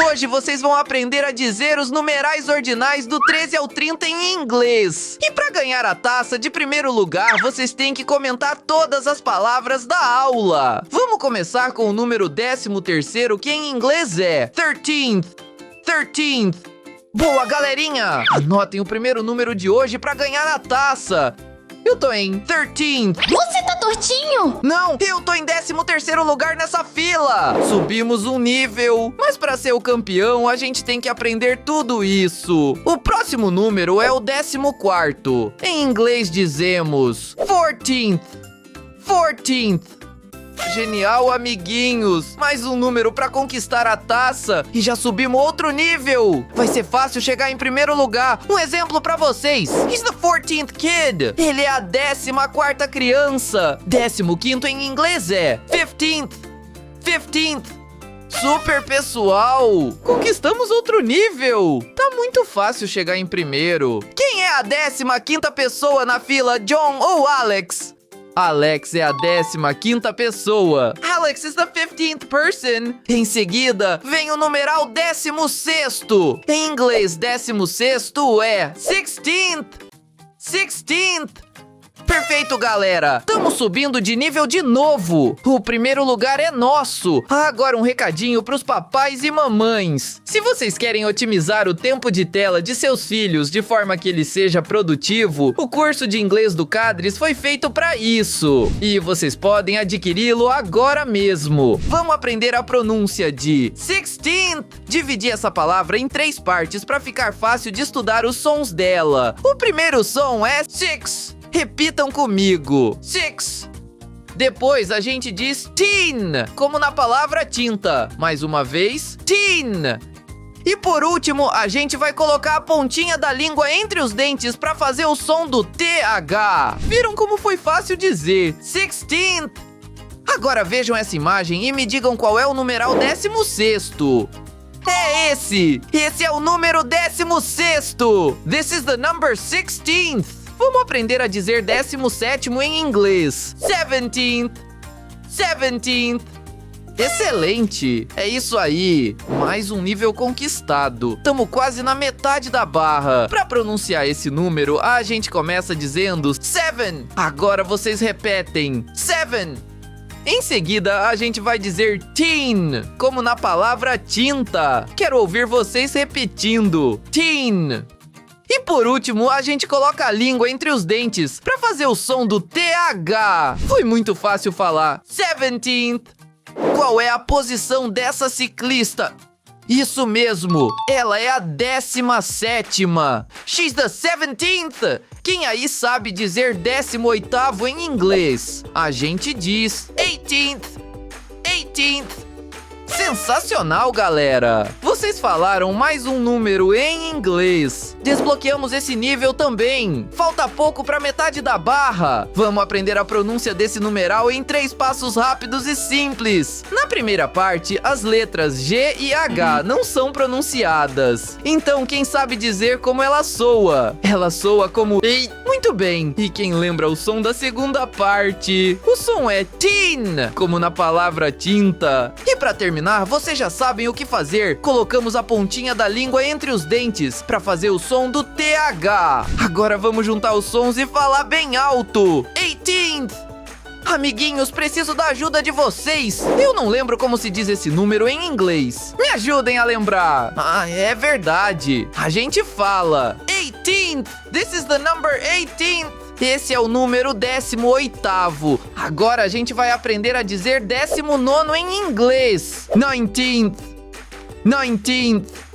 Hoje vocês vão aprender a dizer os numerais ordinais do 13 ao 30 em inglês. E para ganhar a taça de primeiro lugar, vocês têm que comentar todas as palavras da aula. Vamos começar com o número 13º, que em inglês é 13th. 13th. Boa, galerinha! Anotem o primeiro número de hoje para ganhar a taça. Eu tô em 13th. Você tá tortinho? Não, eu tô em 13º lugar nessa fila. Subimos um nível. Mas para ser o campeão, a gente tem que aprender tudo isso. O próximo número é o 14º. Em inglês dizemos 14th. 14th. Genial, amiguinhos! Mais um número pra conquistar a taça e já subimos outro nível! Vai ser fácil chegar em primeiro lugar. Um exemplo pra vocês. He's the 14th kid. Ele é a 14ª criança. 15º em inglês é 15th. 15th. Super, pessoal! Conquistamos outro nível! Tá muito fácil chegar em primeiro. Quem é a 15ª pessoa na fila, John ou Alex? Alex é a 15ª pessoa. Alex is the 15th person. Em seguida, vem o numeral 16º. Em inglês, 16º é 16th. 16th. Perfeito, galera! Estamos subindo de nível de novo! O primeiro lugar é nosso! Agora um recadinho pros papais e mamães. Se vocês querem otimizar o tempo de tela de seus filhos de forma que ele seja produtivo, o curso de inglês do Cadres foi feito para isso! E vocês podem adquiri-lo agora mesmo! Vamos aprender a pronúncia de 16th! Dividir essa palavra em 3 partes para ficar fácil de estudar os sons dela. O primeiro som é 6. Repitam comigo. 6. Depois a gente diz teen, como na palavra tinta. Mais uma vez, teen. E por último, a gente vai colocar a pontinha da língua entre os dentes para fazer o som do TH. Viram como foi fácil dizer? 16th. Agora vejam essa imagem e me digam qual é o numeral 16º. É esse! Esse é o número 16º! This is the number 16th! Vamos aprender a dizer 17º em inglês. 17th. 17th. Excelente! É isso aí! Mais um nível conquistado. Tamo quase na metade da barra. Para pronunciar esse número, a gente começa dizendo 7. Agora vocês repetem 7. Em seguida, a gente vai dizer teen, como na palavra tinta. Quero ouvir vocês repetindo. Teen. E por último, a gente coloca a língua entre os dentes para fazer o som do TH. Foi muito fácil falar. 17th. Qual é a posição dessa ciclista? Isso mesmo, ela é a 17ª. She's the 17th. Quem aí sabe dizer 18º em inglês? A gente diz 18th. 18th. Sensacional, galera! Vocês falaram mais um número em inglês. Desbloqueamos esse nível também. Falta pouco para metade da barra. Vamos aprender a pronúncia desse numeral em 3 passos rápidos e simples. Na primeira parte, as letras G e H não são pronunciadas. Então, quem sabe dizer como ela soa? Ela soa como EI. Muito bem. E quem lembra o som da segunda parte? O som é teen, como na palavra tinta. E para terminar, vocês já sabem o que fazer. Colocamos a pontinha da língua entre os dentes para fazer o som do TH. Agora vamos juntar os sons e falar bem alto. 18th. Amiguinhos, preciso da ajuda de vocês. Eu não lembro como se diz esse número em inglês. Me ajudem a lembrar. Ah, é verdade. A gente fala 18th. This is the number 18th. Esse é o número 18º. Agora a gente vai aprender a dizer 19º em inglês. 19th. 19th.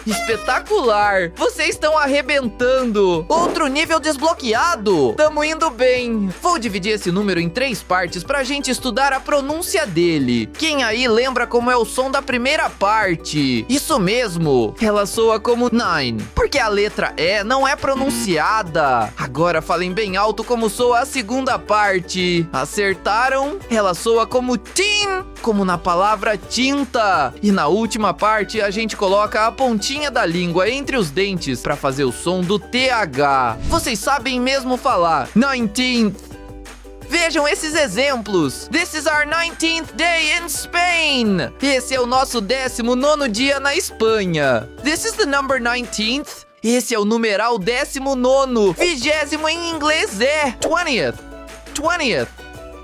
Espetacular! Vocês estão arrebentando! Outro nível desbloqueado! Tamo indo bem! Vou dividir esse número em 3 partes pra gente estudar a pronúncia dele. Quem aí lembra como é o som da primeira parte? Isso mesmo! Ela soa como 9, porque a letra E não é pronunciada. Agora falem bem alto como soa a segunda parte. Acertaram? Ela soa como teen, como na palavra tinta. E na última parte a gente coloca a pontinha da língua entre os dentes para fazer o som do TH. Vocês sabem mesmo falar 19th. Vejam esses exemplos. This is our 19th day in Spain. Esse é o nosso 19º dia na Espanha. This is the number 19th. Esse é o numeral 19º. 20º em inglês é 20th. 20th.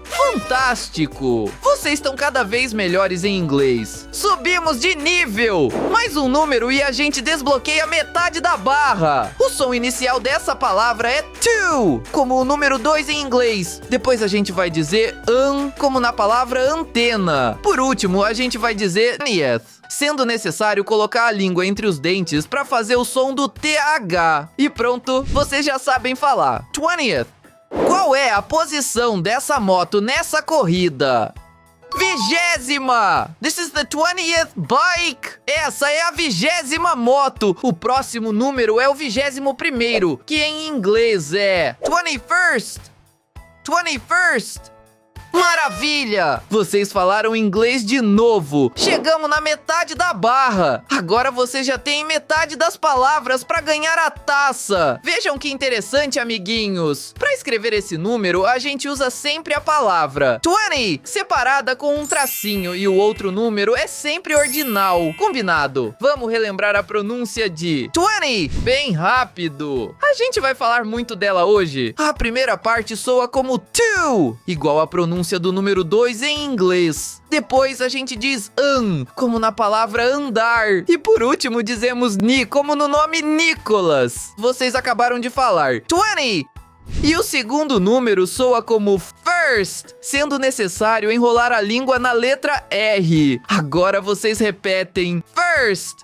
Fantástico! Vocês estão cada vez melhores em inglês. Subimos de nível! Mais um número e a gente desbloqueia metade da barra. O som inicial dessa palavra é to, como o número 2 em inglês. Depois a gente vai dizer como na palavra antena. Por último, a gente vai dizer 20th, sendo necessário colocar a língua entre os dentes para fazer o som do TH. E pronto, vocês já sabem falar. 20th. Qual é a posição dessa moto nessa corrida? 20ª! This is the 20th bike! Essa é a 20ª moto! O próximo número é o 21º, que em inglês é 21st! 21st! Maravilha! Vocês falaram inglês de novo. Chegamos na metade da barra. Agora vocês já têm metade das palavras para ganhar a taça. Vejam que interessante, amiguinhos. Para escrever esse número, a gente usa sempre a palavra 20, separada com um tracinho, e o outro número é sempre ordinal. Combinado? Vamos relembrar a pronúncia de 20 bem rápido. A gente vai falar muito dela hoje. A primeira parte soa como to, igual a pronúncia do número 2 em inglês. Depois a gente diz como na palavra andar. E por último dizemos ni, como no nome Nicolas. Vocês acabaram de falar 20. E o segundo número soa como first, sendo necessário enrolar a língua na letra R. Agora vocês repetem first.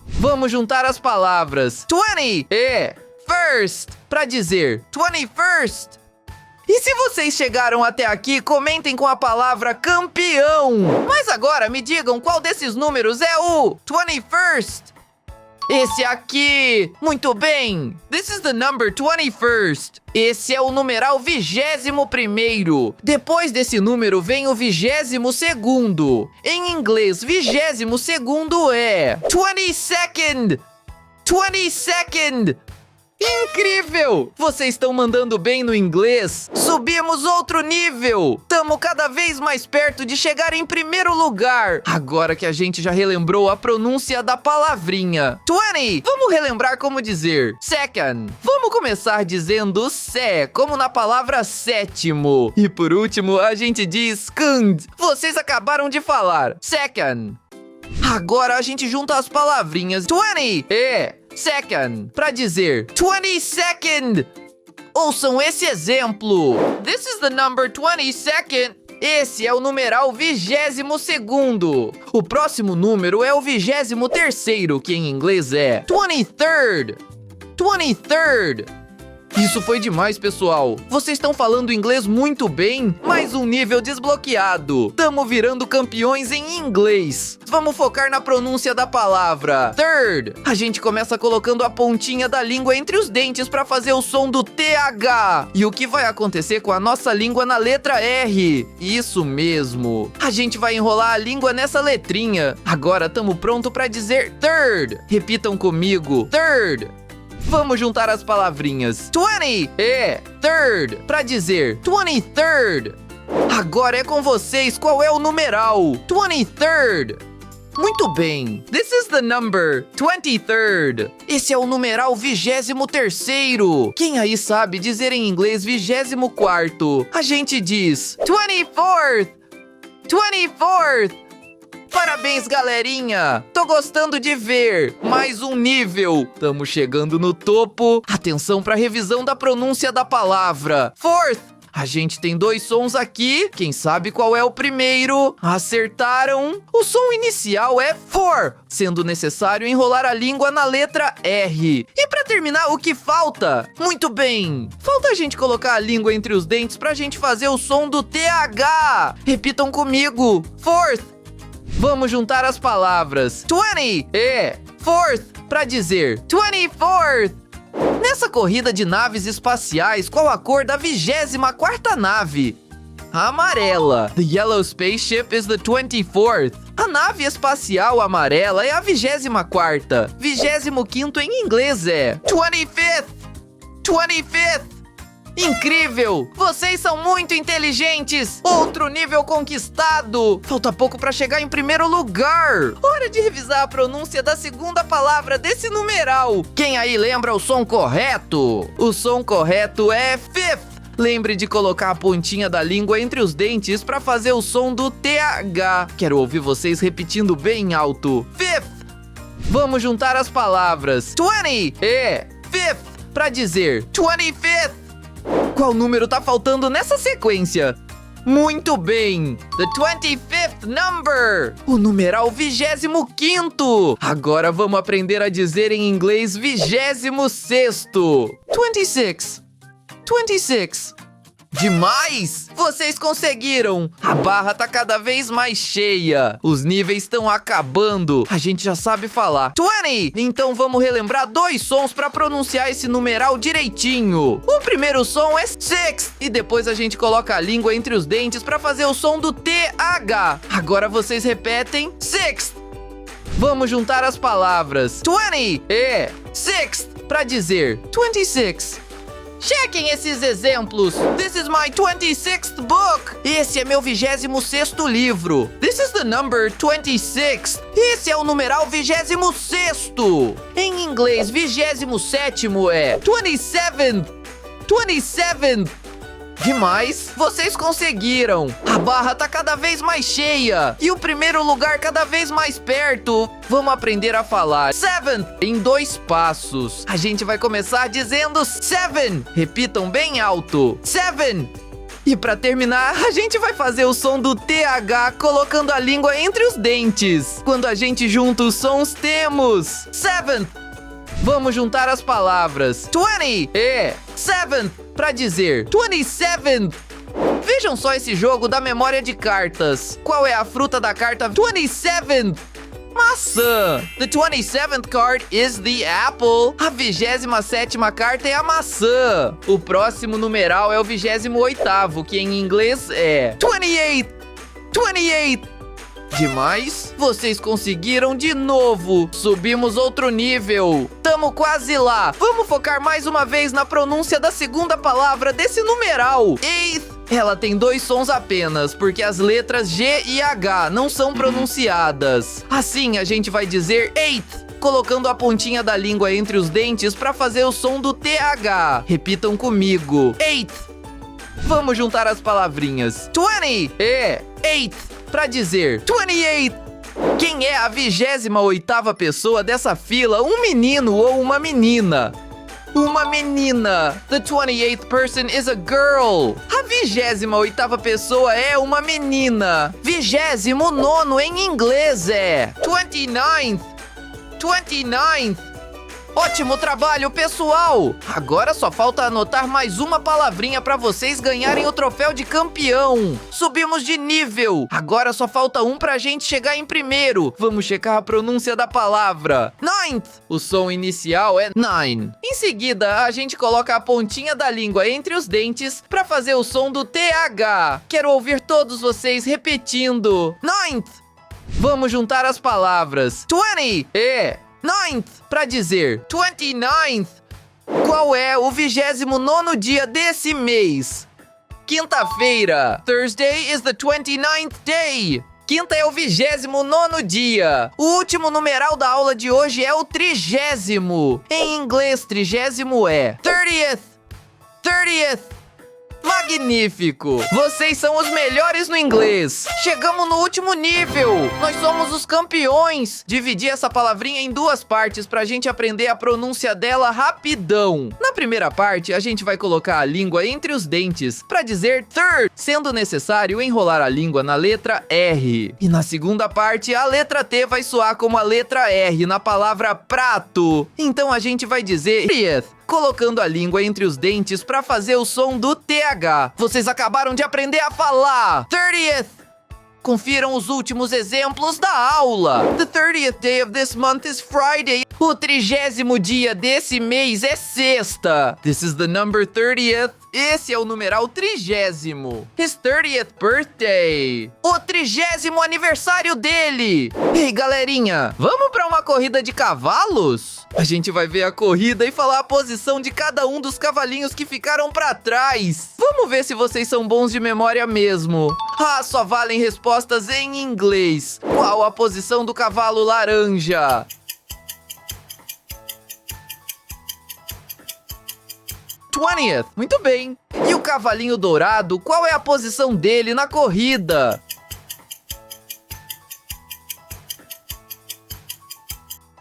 Vamos juntar as palavras 20 e first para dizer 21st. E se vocês chegaram até aqui, comentem com a palavra campeão. Mas agora me digam qual desses números é o 21st. Esse aqui. Muito bem. This is the number 21st. Esse é o numeral 21º. Depois desse número vem o 22º. Em inglês, 22º é 22nd. 22nd. Incrível! Vocês estão mandando bem no inglês? Subimos outro nível! Tamo cada vez mais perto de chegar em primeiro lugar! Agora que a gente já relembrou a pronúncia da palavrinha 20, vamos relembrar como dizer second. Vamos começar dizendo sé, como na palavra sétimo. E por último, a gente diz second. Vocês acabaram de falar second. Agora a gente junta as palavrinhas 20 e second para dizer 22nd. Ouçam esse exemplo. This is the number 22nd. Esse é o numeral 22º. O próximo número é o 23º, que em inglês é 23rd. 23rd. Isso foi demais, pessoal. Vocês estão falando inglês muito bem. Mais um nível desbloqueado. Tamo virando campeões em inglês. Vamos focar na pronúncia da palavra third. A gente começa colocando a pontinha da língua entre os dentes para fazer o som do TH. E o que vai acontecer com a nossa língua na letra R? Isso mesmo. A gente vai enrolar a língua nessa letrinha. Agora tamo pronto para dizer third. Repitam comigo. Third. Vamos juntar as palavrinhas 20 e third para dizer 23rd. Agora é com vocês, qual é o numeral? 23rd. Muito bem. This is the number 23rd. Esse é o numeral 23º. Quem aí sabe dizer em inglês 24º? A gente diz 24th. 24th. Parabéns, galerinha! Tô gostando de ver! Mais um nível! Tamo chegando no topo! Atenção pra revisão da pronúncia da palavra! Fourth! A gente tem dois sons aqui. Quem sabe qual é o primeiro? Acertaram! O som inicial é for, sendo necessário enrolar a língua na letra R. E pra terminar, o que falta? Muito bem! Falta a gente colocar a língua entre os dentes pra gente fazer o som do TH! Repitam comigo! Fourth! Vamos juntar as palavras 20 e fourth para dizer 24th. Nessa corrida de naves espaciais, qual a cor da 24ª nave? A amarela. The yellow spaceship is the 24th. A nave espacial amarela é a 24ª. 25º em inglês é 25th. 25th. Incrível! Vocês são muito inteligentes! Outro nível conquistado! Falta pouco para chegar em primeiro lugar! Hora de revisar a pronúncia da segunda palavra desse numeral! Quem aí lembra o som correto? O som correto é fifth! Lembre de colocar a pontinha da língua entre os dentes para fazer o som do TH. Quero ouvir vocês repetindo bem alto. Fifth! Vamos juntar as palavras 20 e fifth para dizer 25th. Qual número tá faltando nessa sequência? Muito bem! The 25th number! O numeral 25º! Agora vamos aprender a dizer em inglês 26º. 26. 26. Demais! Vocês conseguiram! A barra tá cada vez mais cheia. Os níveis estão acabando. A gente já sabe falar 20! Então vamos relembrar 2 sons para pronunciar esse numeral direitinho. O primeiro som é six. E depois a gente coloca a língua entre os dentes para fazer o som do TH. Agora vocês repetem sixth. Vamos juntar as palavras 20 e sixth para dizer 26. Chequem esses exemplos. This is my 26th book. Esse é meu 26º livro. This is the number 26. Esse é o numeral 26º. Em inglês, 27º é 27th. 27th. Demais! Vocês conseguiram! A barra tá cada vez mais cheia e o primeiro lugar cada vez mais perto. Vamos aprender a falar seventh em 2 passos. A gente vai começar dizendo seven. Repitam bem alto. Seven. E para terminar, a gente vai fazer o som do TH colocando a língua entre os dentes. Quando a gente junta os sons, temos seventh. Vamos juntar as palavras 20 e seventh para dizer 27th. Vejam só esse jogo da memória de cartas. Qual é a fruta da carta 27th? Maçã. The 27th card is the apple. A 27ª carta é a maçã. O próximo numeral é o 28º, que em inglês é 28. 28. Demais! Vocês conseguiram de novo! Subimos outro nível! Tamo quase lá! Vamos focar mais uma vez na pronúncia da segunda palavra desse numeral! Eighth! Ela tem 2 sons apenas, porque as letras G e H não são pronunciadas. Assim, a gente vai dizer eighth, colocando a pontinha da língua entre os dentes para fazer o som do TH. Repitam comigo. Eighth! Vamos juntar as palavrinhas 20 e eighth para dizer 28. Quem é a 28ª pessoa dessa fila? Um menino ou uma menina? Uma menina. The 28th person is a girl. A 28ª pessoa é uma menina. 29º em inglês é 29th. 29th. Ótimo trabalho, pessoal! Agora só falta anotar mais uma palavrinha para vocês ganharem o troféu de campeão. Subimos de nível. Agora só falta um pra gente chegar em primeiro. Vamos checar a pronúncia da palavra. Ninth. O som inicial é nine. Em seguida, a gente coloca a pontinha da língua entre os dentes para fazer o som do TH. Quero ouvir todos vocês repetindo. Ninth. Vamos juntar as palavras 20 e ninth para dizer 29th. Qual é o 29º dia desse mês? Quinta-feira. Thursday is the 29th day. Quinta é o 29º dia. O último numeral da aula de hoje é o 30º. Em inglês, 30º é 30th. 30th. Magnífico! Vocês são os melhores no inglês! Chegamos no último nível! Nós somos os campeões! Dividi essa palavrinha em 2 partes pra gente aprender a pronúncia dela rapidão. Na primeira parte, a gente vai colocar a língua entre os dentes pra dizer third, sendo necessário enrolar a língua na letra R. E na segunda parte, a letra T vai soar como a letra R na palavra prato. Então a gente vai dizer 30th, colocando a língua entre os dentes para fazer o som do TH. Vocês acabaram de aprender a falar 30th. Confiram os últimos exemplos da aula. The 30th day of this month is Friday. O 30º dia desse mês é sexta. This is the number 30th Esse é o numeral 30º. His 30th birthday. O 30º aniversário dele. Ei, galerinha, vamos pra uma corrida de cavalos? A gente vai ver a corrida e falar a posição de cada um dos cavalinhos que ficaram pra trás. Vamos ver se vocês são bons de memória mesmo. Ah, só valem respostas em inglês. Qual a posição do cavalo laranja? 20th, muito bem. E o cavalinho dourado, qual é a posição dele na corrida?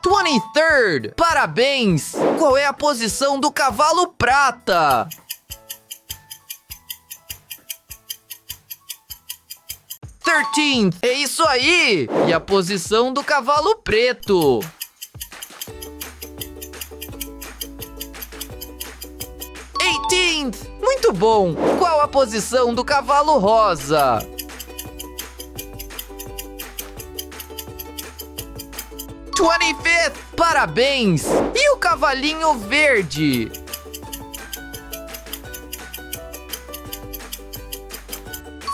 23rd, parabéns! Qual é a posição do cavalo prata? 13th, é isso aí! E a posição do cavalo preto? 18th, muito bom! Qual a posição do cavalo rosa? 25th, parabéns! E o cavalinho verde?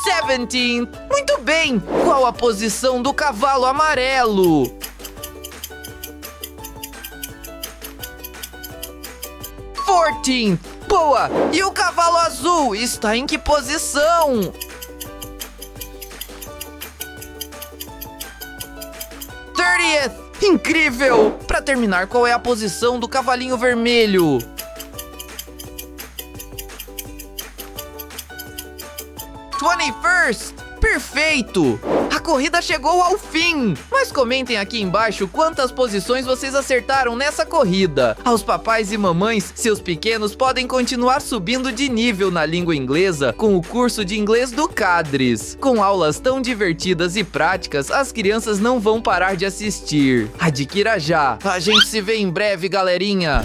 17th, muito bem! Qual a posição do cavalo amarelo? 14th, boa! E o cavalo azul está em que posição? 30th, incrível! Para terminar, qual é a posição do cavalinho vermelho? 21st, perfeito! A corrida chegou ao fim! Mas comentem aqui embaixo quantas posições vocês acertaram nessa corrida. Aos papais e mamães, seus pequenos podem continuar subindo de nível na língua inglesa com o curso de inglês do Cadres. Com aulas tão divertidas e práticas, as crianças não vão parar de assistir. Adquira já! A gente se vê em breve, galerinha!